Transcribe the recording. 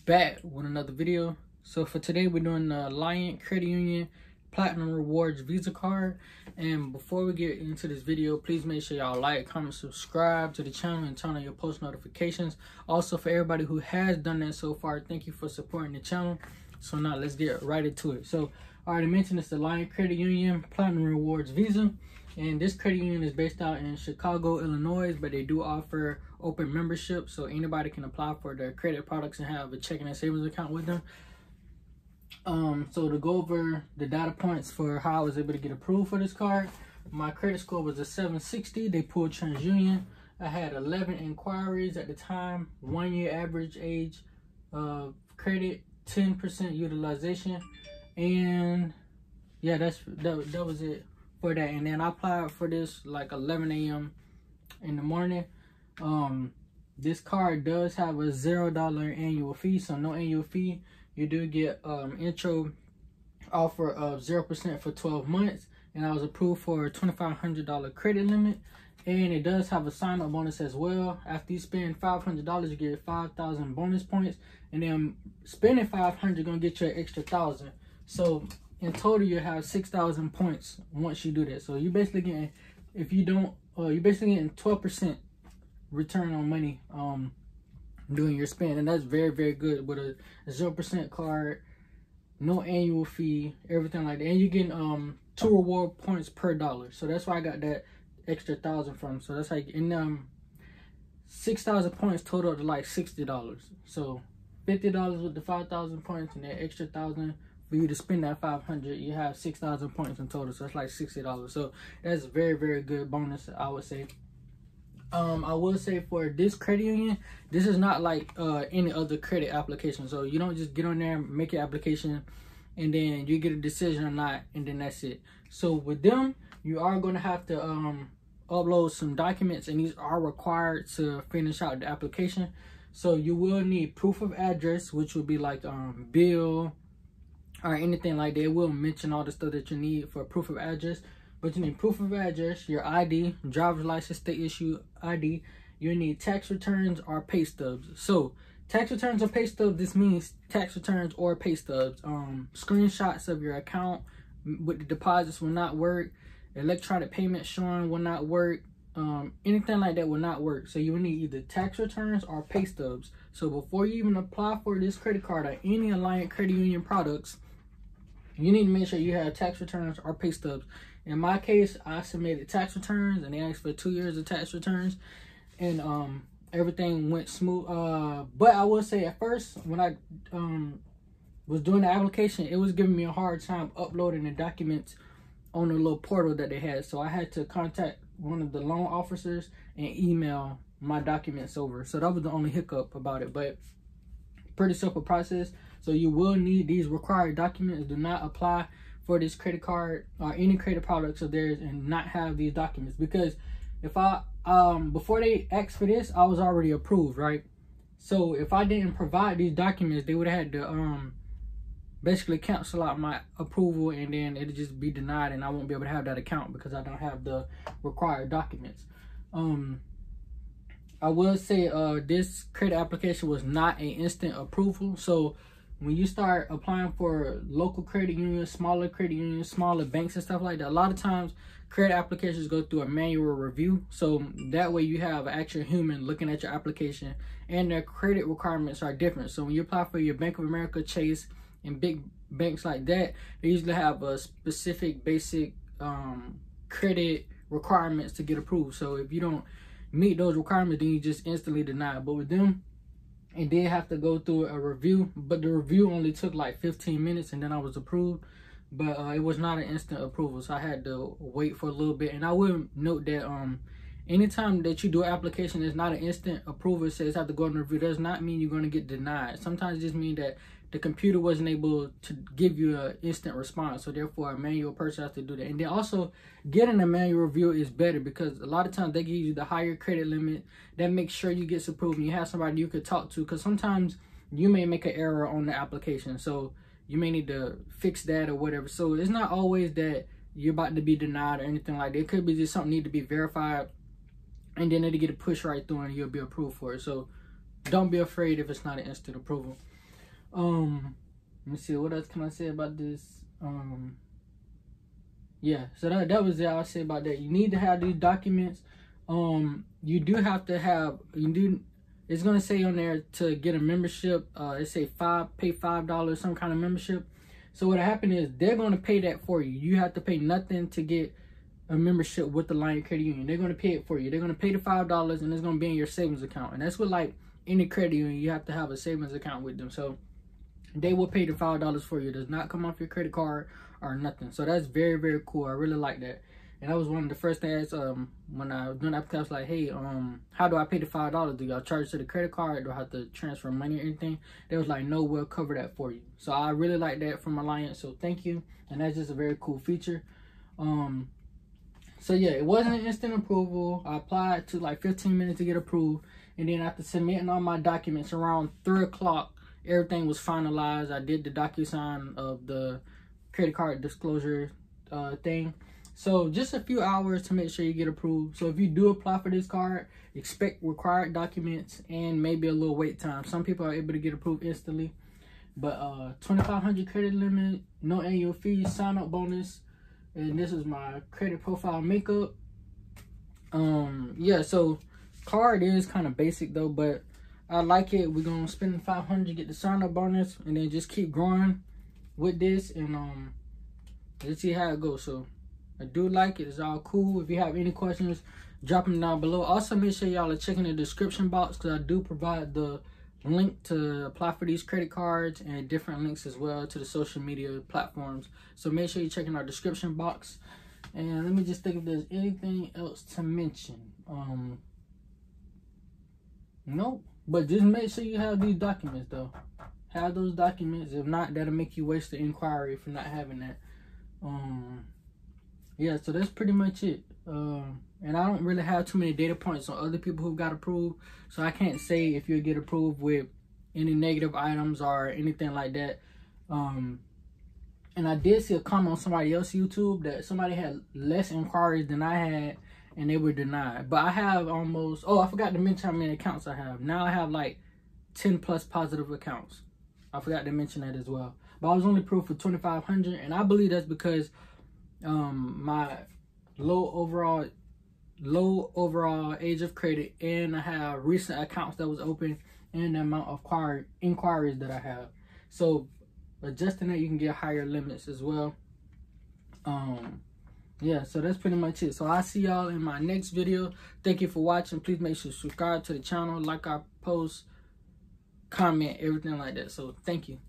back with another video. So for today we're doing the Alliant Credit Union Platinum Rewards Visa card. And before we get into this video, please make sure y'all like, comment, subscribe to the channel, and turn on your post notifications. Also, for everybody who has done that so far, thank you for supporting the channel. So now let's get right into it. So I already mentioned it's the Alliant Credit Union Platinum Rewards Visa. And this credit union is based out in Chicago, Illinois, but they do offer open membership, so anybody can apply for their credit products and have a checking and savings account with them. So to go over the data points for how I was able to get approved for this card, my credit score was a 760. They pulled TransUnion. I had 11 inquiries at the time, 1 year average age of credit, 10% utilization, and yeah, that was it for that. And then I applied for this like 11 a.m. in the morning. This card does have a $0 annual fee, so no annual fee. You do get intro offer of 0% for 12 months, and I was approved for a $2,500 credit limit. And it does have a sign-up bonus as well. After you spend $500, you get 5,000 bonus points, and then spending $500 gonna get you an extra 1,000. So in total, you have 6,000 points once you do that. So you're basically getting, if you don't, you're basically getting 12% return on money doing your spend, and that's very, very good with a 0% card, no annual fee, everything like that. And you're getting 2 reward points per dollar. So that's why I got that extra 1,000 from. So that's like, and 6,000 points total to like $60. So $50 with the 5,000 points, and that extra 1,000 for you to spend that 500, you have 6,000 points in total. So it's like $60. So that's a very, very good bonus, I would say. I will say for this credit union, this is not like any other credit application. So you don't just get on there, make your application, and then you get a decision or not, and then that's it. So with them, you are going to have to upload some documents, and these are required to finish out the application. So you will need proof of address, which would be like bill or anything like that. It will mention all the stuff that you need for proof of address. But you need proof of address, your ID, driver's license, state issue ID. You need tax returns or pay stubs. So tax returns or pay stubs, this means tax returns or pay stubs. Screenshots of your account with the deposits will not work. Electronic payment showing will not work. Anything like that will not work. So you will need either tax returns or pay stubs. So before you even apply for this credit card or any Alliant Credit Union products, you need to make sure you have tax returns or pay stubs. In my case, I submitted tax returns, and they asked for 2 years of tax returns, and everything went smooth. But I will say at first, when I was doing the application, it was giving me a hard time uploading the documents on the little portal that they had. So I had to contact one of the loan officers and email my documents over. So that was the only hiccup about it, but pretty simple process. So you will need these required documents. Do not apply for this credit card or any credit products of theirs and not have these documents, because if I before they asked for this, I was already approved, right? So if I didn't provide these documents, they would have had to basically cancel out my approval, and then it'd just be denied, and I won't be able to have that account because I don't have the required documents. I will say this credit application was not an instant approval. So when you start applying for local credit unions, smaller banks and stuff like that, a lot of times credit applications go through a manual review. So that way you have an actual human looking at your application, and their credit requirements are different. So when you apply for your Bank of America, Chase, and big banks like that, they usually have a specific basic credit requirements to get approved. So if you don't meet those requirements, then you just instantly deny it. But with them, it did have to go through a review, but the review only took like 15 minutes, and then I was approved. But it was not an instant approval, so I had to wait for a little bit. And I will note that anytime that you do an application, it's not an instant approval. It says have to go in review. Does not mean you're going to get denied. Sometimes it just means that the computer wasn't able to give you an instant response, so therefore a manual person has to do that. And then also getting a manual review is better, because a lot of times they give you the higher credit limit. That makes sure you get approved and you have somebody you could talk to, because sometimes you may make an error on the application, so you may need to fix that or whatever. So it's not always that you're about to be denied or anything like that. It could be just something need to be verified, and then it'll get a push right through and you'll be approved for it. So don't be afraid if it's not an instant approval. Let me see, what else can I say about this? Yeah, so that was it. I'll say about that. You need to have these documents. You do have to have, it's gonna say on there to get a membership. It say pay $5, some kind of membership. So what happened is they're gonna pay that for you. You have to pay nothing to get a membership with the Alliant Credit Union. They're gonna pay it for you. They're gonna pay the $5, and it's gonna be in your savings account. And that's what, like, any credit union, you have to have a savings account with them. So they will pay the $5 for you. It does not come off your credit card or nothing. So that's very, very cool. I really like that. And that was one of the first things when I was doing the application. I was like, hey, how do I pay the $5? Do y'all charge to the credit card? Do I have to transfer money or anything? They was like, no, we'll cover that for you. So I really like that from Alliant. So thank you. And that's just a very cool feature. So yeah, it wasn't an instant approval. I applied to like 15 minutes to get approved. And then after submitting all my documents around 3 o'clock, everything was finalized. I did the DocuSign of the credit card disclosure thing. So just a few hours to make sure you get approved. So if you do apply for this card, expect required documents and maybe a little wait time. Some people are able to get approved instantly. But 2,500 credit limit, no annual fees, sign up bonus. And this is my credit profile makeup. Yeah, so card is kind of basic though, but I like it. We're gonna spend $500, get the sign up bonus, and then just keep growing with this, and let's see how it goes. So I do like it. It's all cool. If you have any questions, drop them down below. Also, make sure y'all are checking the description box, because I do provide the link to apply for these credit cards and different links as well to the social media platforms. So make sure you're checking our description box. And let me just think if there's anything else to mention. Nope. But just make sure you have these documents though. Have those documents. If not, that'll make you waste the inquiry for not having that. Yeah, so that's pretty much it. And I don't really have too many data points on other people who got approved, so I can't say if you'll get approved with any negative items or anything like that. And I did see a comment on somebody else's YouTube that somebody had less inquiries than I had, and they were denied. But I have almost, I forgot to mention how many accounts I have. Now I have like 10 plus positive accounts. I forgot to mention that as well. But I was only approved for 2,500, and I believe that's because my low overall age of credit, and I have recent accounts that was open, and the amount of inquiries that I have. So adjusting that, you can get higher limits as well. Yeah, so that's pretty much it. So I'll see y'all in my next video. Thank you for watching. Please make sure to subscribe to the channel, like our posts, comment, everything like that. So thank you.